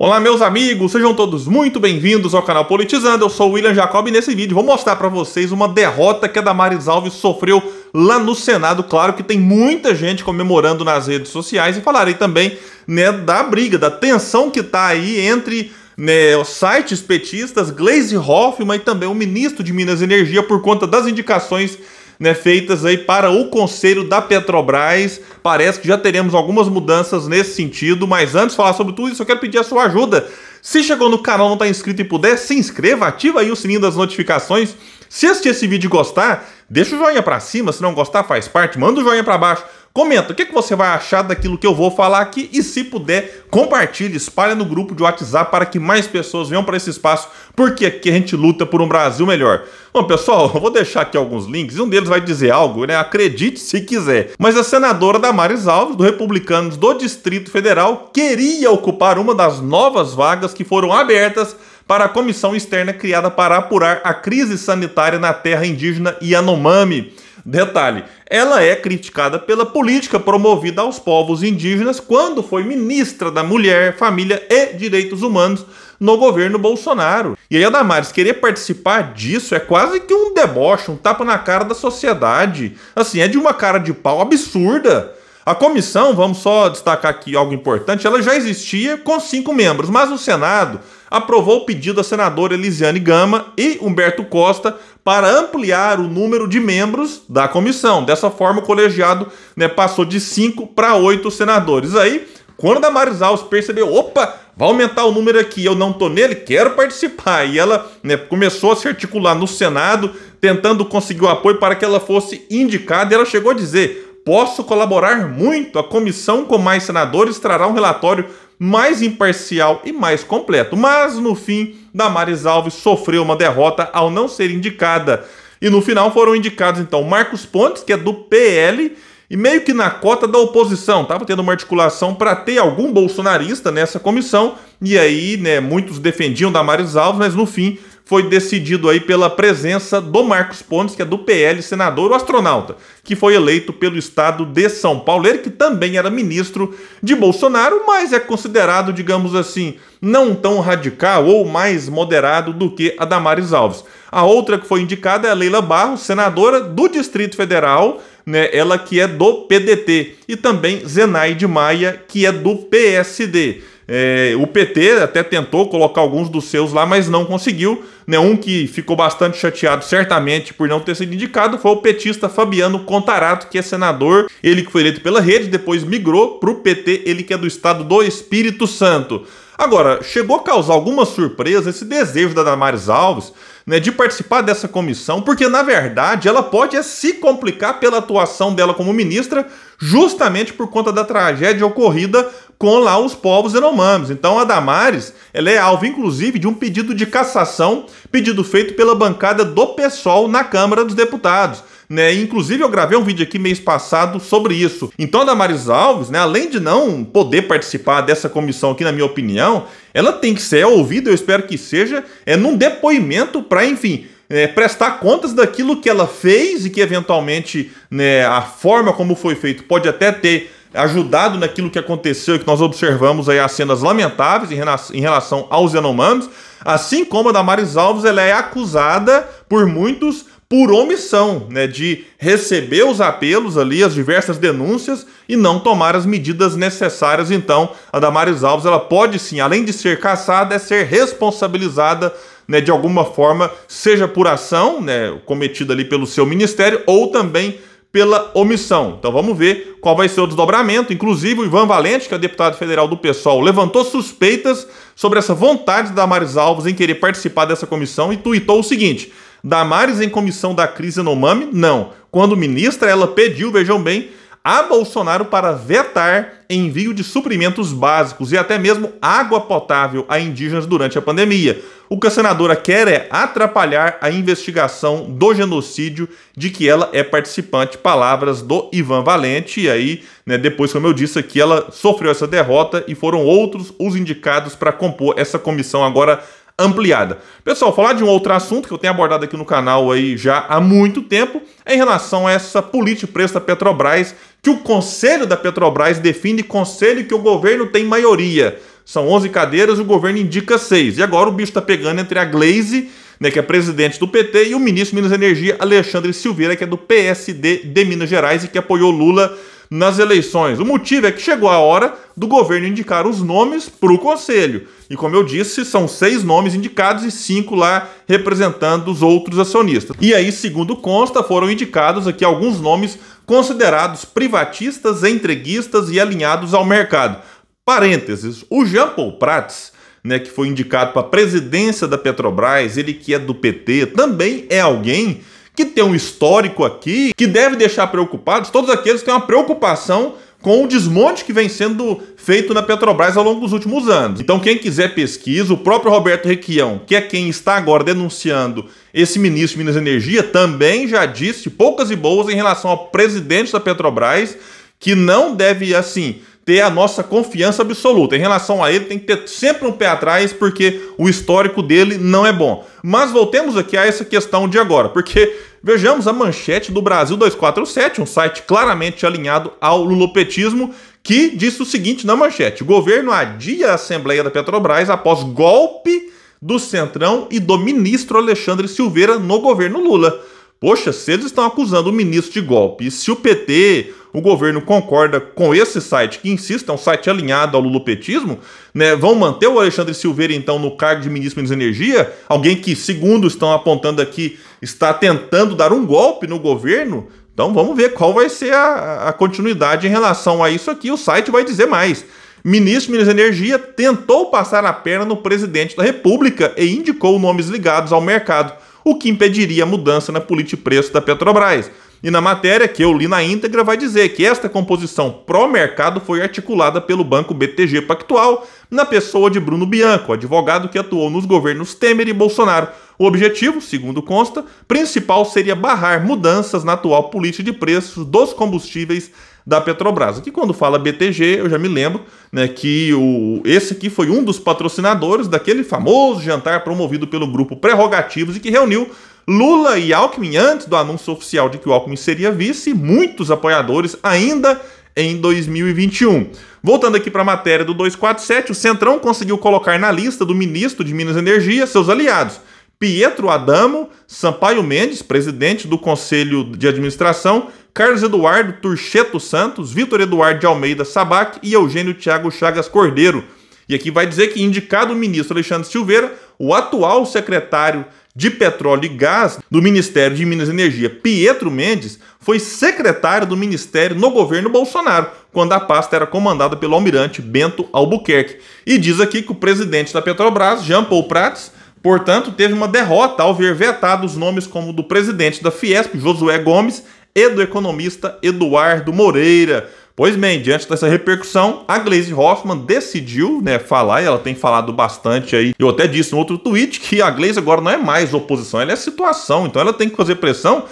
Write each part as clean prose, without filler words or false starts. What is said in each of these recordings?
Olá meus amigos, sejam todos muito bem-vindos ao canal Politizando. Eu sou o William Jacob e nesse vídeo vou mostrar para vocês uma derrota que a Damares Alves sofreu lá no Senado. Claro que tem muita gente comemorando nas redes sociais e falarei também, da briga, da tensão que tá aí entre os sites petistas, Gleisi Hoffmann e também o ministro de Minas e Energia por conta das indicações feitas aí para o Conselho da Petrobras. Parece que já teremos algumas mudanças nesse sentido, mas antes de falar sobre tudo isso, eu quero pedir a sua ajuda. Se chegou no canal e não está inscrito e puder, se inscreva, ativa aí o sininho das notificações. Se assistir esse vídeo e gostar, deixa o joinha para cima, se não gostar faz parte, manda o joinha para baixo. Comenta o que você vai achar daquilo que eu vou falar aqui e, se puder, compartilhe, espalhe no grupo de WhatsApp para que mais pessoas venham para esse espaço, porque aqui a gente luta por um Brasil melhor. Bom, pessoal, eu vou deixar aqui alguns links e um deles vai dizer algo, acredite se quiser. Mas a senadora Damares Alves, do Republicanos do Distrito Federal, queria ocupar uma das novas vagas que foram abertas para a comissão externa criada para apurar a crise sanitária na terra indígena Yanomami. Detalhe, ela é criticada pela política promovida aos povos indígenas quando foi ministra da Mulher, Família e Direitos Humanos no governo Bolsonaro. E aí a Damares querer participar disso é quase que um deboche, um tapa na cara da sociedade. Assim, é de uma cara de pau absurda. A comissão, vamos só destacar aqui algo importante, ela já existia com 5 membros, mas o Senado aprovou o pedido da senadora Elisiane Gama e Humberto Costa para ampliar o número de membros da comissão. Dessa forma, o colegiado passou de 5 para 8 senadores. Aí, quando a Damares Alves percebeu, opa, vai aumentar o número aqui, eu não tô nele, quero participar. E ela começou a se articular no Senado, tentando conseguir o apoio para que ela fosse indicada. E ela chegou a dizer: posso colaborar muito, a comissão com mais senadores trará um relatório mais imparcial e mais completo. Mas, no fim, Damares Alves sofreu uma derrota ao não ser indicada. E no final foram indicados, então, Marcos Pontes, que é do PL, e meio que na cota da oposição. Estava tendo uma articulação para ter algum bolsonarista nessa comissão, e aí, muitos defendiam Damares Alves, mas no fim foi decidido aí pela presença do Marcos Pontes, que é do PL, senador, o astronauta, que foi eleito pelo estado de São Paulo. Ele que também era ministro de Bolsonaro, mas é considerado, digamos assim, não tão radical ou mais moderado do que a Damares Alves. A outra que foi indicada é a Leila Barros, senadora do Distrito Federal, ela que é do PDT, e também Zenaide Maia, que é do PSD. O PT até tentou colocar alguns dos seus lá, mas não conseguiu. Um que ficou bastante chateado, certamente, por não ter sido indicado, foi o petista Fabiano Contarato, que é senador. Ele que foi eleito pela Rede, depois migrou para o PT, ele que é do estado do Espírito Santo. Agora, chegou a causar alguma surpresa esse desejo da Damares Alves de participar dessa comissão, porque, na verdade, ela pode se complicar pela atuação dela como ministra, justamente por conta da tragédia ocorrida com lá os povos Yanomamis. Então a Damares, ela é alvo, inclusive, de um pedido de cassação, pedido feito pela bancada do PSOL na Câmara dos Deputados. Inclusive eu gravei um vídeo aqui mês passado sobre isso. Então a Damares Alves, além de não poder participar dessa comissão aqui, na minha opinião, ela tem que ser ouvida, eu espero que seja, num depoimento para, enfim, prestar contas daquilo que ela fez e que eventualmente a forma como foi feito pode até ter ajudado naquilo que aconteceu e que nós observamos aí as cenas lamentáveis em relação aos Yanomamis, assim como a Damares Alves, ela é acusada por muitos por omissão, de receber os apelos ali, as diversas denúncias e não tomar as medidas necessárias. Então, a Damares Alves, ela pode sim, além de ser cassada, ser responsabilizada de alguma forma, seja por ação cometida ali pelo seu ministério ou também pela omissão. Então vamos ver qual vai ser o desdobramento. Inclusive o Ivan Valente, que é deputado federal do PSOL, levantou suspeitas sobre essa vontade da Damares Alves em querer participar dessa comissão e tuitou o seguinte: Damares em comissão da crise Yanomami? Não. Quando ministra, ela pediu, vejam bem, a Bolsonaro para vetar envio de suprimentos básicos e até mesmo água potável a indígenas durante a pandemia. O que a senadora quer é atrapalhar a investigação do genocídio de que ela é participante. Palavras do Ivan Valente. E aí, depois, como eu disse aqui, ela sofreu essa derrota e foram outros os indicados para compor essa comissão agora ampliada. Pessoal, falar de um outro assunto que eu tenho abordado aqui no canal aí já há muito tempo é em relação a essa política de preço da Petrobras, que o Conselho da Petrobras define, conselho que o governo tem maioria. São 11 cadeiras e o governo indica 6. E agora o bicho está pegando entre a Glaze, né, que é presidente do PT, e o ministro de Minas e Energia, Alexandre Silveira, que é do PSD de Minas Gerais e que apoiou Lula nas eleições. O motivo é que chegou a hora do governo indicar os nomes para o Conselho. E como eu disse, são 6 nomes indicados e 5 lá representando os outros acionistas. E aí, segundo consta, foram indicados aqui alguns nomes considerados privatistas, entreguistas e alinhados ao mercado. Parênteses, o Jean Paul Prats, né, que foi indicado para a presidência da Petrobras, ele que é do PT, também é alguém que tem um histórico aqui, que deve deixar preocupados todos aqueles que têm uma preocupação com o desmonte que vem sendo feito na Petrobras ao longo dos últimos anos. Então quem quiser pesquisa, o próprio Roberto Requião, que é quem está agora denunciando esse ministro de Minas e Energia, também já disse poucas e boas em relação ao presidente da Petrobras, que não deve, assim, ter a nossa confiança absoluta. Em relação a ele, tem que ter sempre um pé atrás, porque o histórico dele não é bom. Mas voltemos aqui a essa questão de agora, porque vejamos a manchete do Brasil 247, um site claramente alinhado ao lulopetismo, que disse o seguinte na manchete: o governo adia a Assembleia da Petrobras após golpe do Centrão e do ministro Alexandre Silveira no governo Lula. Poxa, se eles estão acusando o ministro de golpe, e se o PT, o governo, concorda com esse site, que insiste, é um site alinhado ao lulopetismo, né, vão manter o Alexandre Silveira, então, no cargo de ministro de Minas e Energia, alguém que, segundo estão apontando aqui, está tentando dar um golpe no governo. Então vamos ver qual vai ser a continuidade em relação a isso aqui. O site vai dizer mais. Ministro de Minas e Energia tentou passar a perna no presidente da República e indicou nomes ligados ao mercado, o que impediria a mudança na política de preço da Petrobras. E na matéria que eu li na íntegra vai dizer que esta composição pró-mercado foi articulada pelo Banco BTG Pactual, na pessoa de Bruno Bianco, advogado que atuou nos governos Temer e Bolsonaro. O objetivo, segundo consta, principal seria barrar mudanças na atual política de preços dos combustíveis da Petrobras. Aqui quando fala BTG, eu já me lembro, né, que esse aqui foi um dos patrocinadores daquele famoso jantar promovido pelo grupo Prerrogativos e que reuniu Lula e Alckmin antes do anúncio oficial de que o Alckmin seria vice e muitos apoiadores ainda em 2021. Voltando aqui para a matéria do 247, o Centrão conseguiu colocar na lista do ministro de Minas e Energia seus aliados: Pietro Adamo, Sampaio Mendes, presidente do Conselho de Administração, Carlos Eduardo Turcheto Santos, Vitor Eduardo de Almeida Sabac e Eugênio Thiago Chagas Cordeiro. E aqui vai dizer que, indicado o ministro Alexandre Silveira, o atual secretário de Petróleo e Gás do Ministério de Minas e Energia, Pietro Mendes, foi secretário do Ministério no governo Bolsonaro, quando a pasta era comandada pelo almirante Bento Albuquerque. E diz aqui que o presidente da Petrobras, Jean Paul Prats, portanto, teve uma derrota ao ver vetado os nomes como do presidente da Fiesp, Josué Gomes, e do economista Eduardo Moreira. Pois bem, diante dessa repercussão, a Gleisi Hoffmann decidiu, né, falar, e ela tem falado bastante aí. Eu até disse no outro tweet que a Gleisi agora não é mais oposição, ela é situação, então ela tem que fazer pressão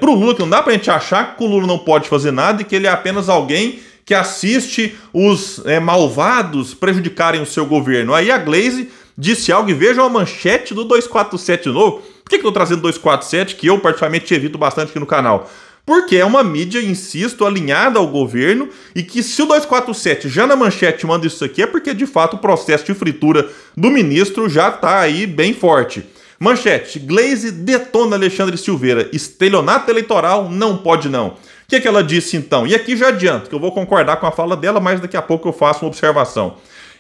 pro Lula, que não dá pra gente achar que o Lula não pode fazer nada e que ele é apenas alguém que assiste os malvados prejudicarem o seu governo. Aí a Gleisi disse algo, e vejam a manchete do 247 de novo. Por que eu tô trazendo 247, que eu particularmente evito bastante aqui no canal? Porque é uma mídia, insisto, alinhada ao governo, e que se o 247 já na manchete manda isso aqui, é porque de fato o processo de fritura do ministro já está aí bem forte. Manchete: Gleisi detona Alexandre Silveira, estelionato eleitoral não pode não. O que é que ela disse então? E aqui já adianto que eu vou concordar com a fala dela, mas daqui a pouco eu faço uma observação.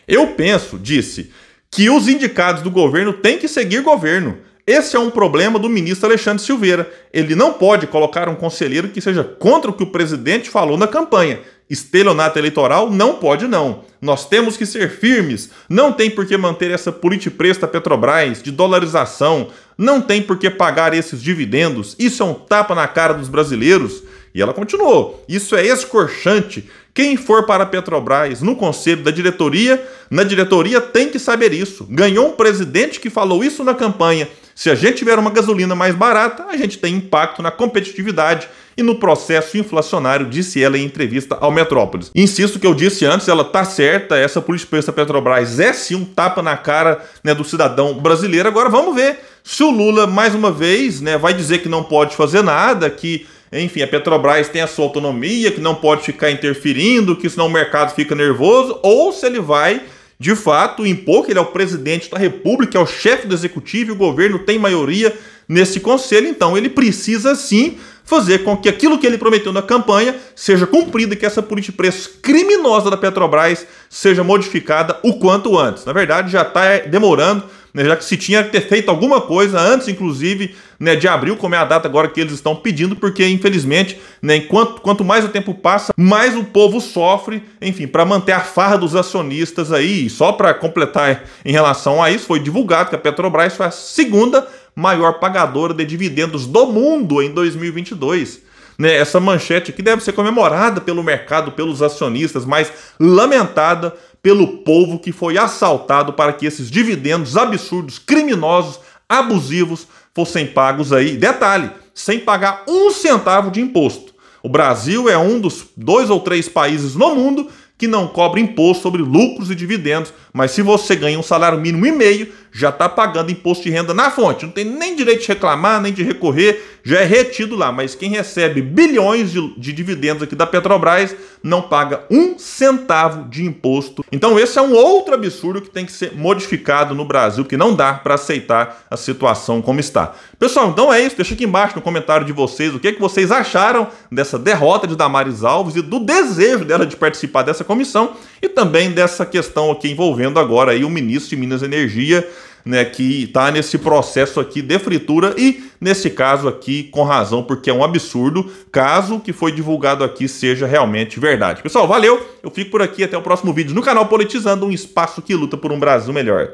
Eu penso, disse, que os indicados do governo têm que seguir governo. Esse é um problema do ministro Alexandre Silveira. Ele não pode colocar um conselheiro que seja contra o que o presidente falou na campanha. Estelionato eleitoral não pode não. Nós temos que ser firmes. Não tem por que manter essa política de preço da Petrobras, de dolarização. Não tem por que pagar esses dividendos. Isso é um tapa na cara dos brasileiros. E ela continuou: isso é escorchante. Quem for para a Petrobras no conselho da diretoria, na diretoria tem que saber isso. Ganhou um presidente que falou isso na campanha. Se a gente tiver uma gasolina mais barata, a gente tem impacto na competitividade e no processo inflacionário, disse ela em entrevista ao Metrópolis. Insisto que eu disse antes, ela tá certa, essa política de preço da Petrobras é sim um tapa na cara, né, do cidadão brasileiro. Agora vamos ver se o Lula, mais uma vez, né, vai dizer que não pode fazer nada, que, enfim, a Petrobras tem a sua autonomia, que não pode ficar interferindo, que senão o mercado fica nervoso, ou se ele vai, de fato impor que ele é o presidente da República, é o chefe do executivo e o governo tem maioria nesse conselho, então ele precisa sim fazer com que aquilo que ele prometeu na campanha seja cumprido e que essa política de preços criminosa da Petrobras seja modificada o quanto antes. Na verdade, já está demorando, né, já que se tinha que ter feito alguma coisa antes, inclusive, né, de abril, como é a data agora que eles estão pedindo, porque, infelizmente, né, quanto mais o tempo passa, mais o povo sofre, enfim, para manter a farra dos acionistas aí. E só para completar em relação a isso, foi divulgado que a Petrobras foi a segunda maior pagadora de dividendos do mundo em 2022. Né, essa manchete aqui deve ser comemorada pelo mercado, pelos acionistas, mas lamentada pelo povo que foi assaltado para que esses dividendos absurdos, criminosos, abusivos fossem pagos aí. Detalhe, sem pagar um centavo de imposto. O Brasil é um dos 2 ou 3 países no mundo que não cobra imposto sobre lucros e dividendos, mas se você ganha um salário mínimo e meio, já está pagando imposto de renda na fonte. Não tem nem direito de reclamar, nem de recorrer, já é retido lá. Mas quem recebe bilhões de dividendos aqui da Petrobras não paga um centavo de imposto. Então esse é um outro absurdo que tem que ser modificado no Brasil, que não dá para aceitar a situação como está. Pessoal, então é isso. Deixa aqui embaixo no comentário de vocês o que vocês acharam dessa derrota de Damares Alves e do desejo dela de participar dessa comissão e também dessa questão aqui envolvendo agora aí o ministro de Minas e Energia, né, que está nesse processo aqui de fritura e, nesse caso aqui, com razão, porque é um absurdo, caso o que foi divulgado aqui seja realmente verdade. Pessoal, valeu, eu fico por aqui, até o próximo vídeo no canal Politizando, um espaço que luta por um Brasil melhor.